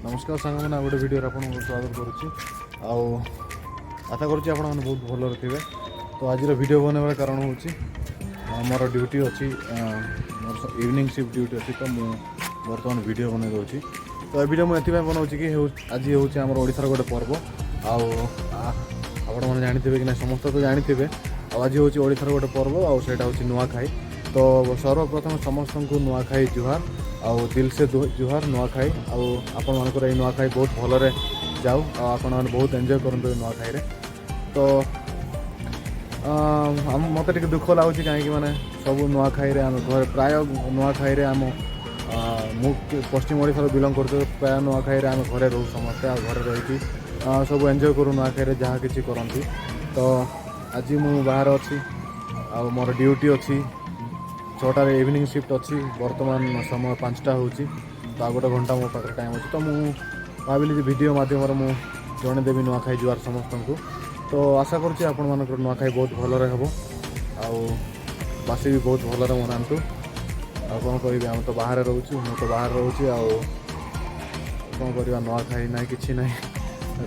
नमस्कार सांग मैंने गोटे वीडियो आपको स्वागत करुच्ची आशा करुच्ची आप बहुत भलरे थे। तो आज वीडियो बनवार कारण हूँ मोर ड्यूटी अच्छी मोर इवनिंग शिफ्ट ड्यूटी अच्छी तो मुझे बर्तमान वीडियो बन दूसरी। तो ये वीडियो मुझे बनाऊँ कि आज हूँ आम ओडार गोटे पर्व आपण मैंने जानते कि ना समस्त तो जानते आज हूँ ओडार गोटे पर्व आईटा हूँ नुआखाई। तो सर्वप्रथम समस्त को नुआखाई जुहार आउ दिल से जुहार नुआखाई आपण मानकर ये नुआखाई बहुत भलरे जाऊ आपण मैंने बहुत एंजॉय करूँ नुआखाई रे। तो मत टे दुख लगुच कहीं मैंने सब नुआखाई आम घर प्राय नुआखाई आम मु पश्चिम ओडिशा बिलंग कर प्राय नुआखाई आम घरे रो समस्ते आ घरे रही सब एंजॉय करूँ नुआखाई जहाँ किसी करती। तो आज मु बाहर अच्छी आ मोर ड्यूटी अच्छी 6टार इवनिंग शिफ्ट अच्छी वर्तमान समय 5टा हो तो आ गोटे घंटा मो पाखे टाइम अच्छी। तो मुझे भाविली वीडियो मध्यम मुझे जनईदेवी नुआखाई जुआर समस्त को। तो आशा करुँच आपण मान नुआखाई बहुत भलरे हम बासी भी बहुत भलरे मनातु कौन कह आम तो बाहर रोचु मु तो बाहर रोचे कौन करवा नुआखाई ना कि ना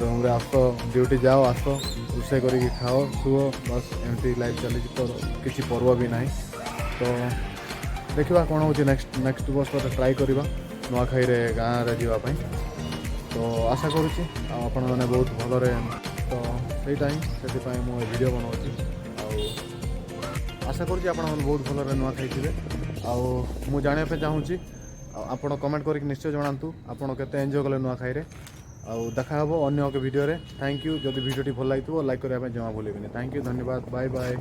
रूम रे आस ड्यूटी जाओ आस रोषे करके खाओ शुओ बस एमती लाइफ चली। तो किसी पर्व भी ना तो देखा कौन हो नेक्स्ट वर्ष ट्राए करवा नुआखाई रे गाँव रे जावाई। तो आशा करुँची आपण मैंने बहुत भलरे तो सहीटा ही से मुझे वीडियो बनाऊँगी आशा करुँची आपण मैंने बहुत भलरे नुआखाई थे आउ जानापी चाहूँगी आपण कमेंट करके निश्चय जनातु आपण केते एंजॉय कले नुआखाई रे आउ देखा हे अन्य एक वीडियो रे। थैंक यू जदि वीडियो भल लगी लाइक करने जमा भूलें। थैंक यू धन्यवाद बाय बाय।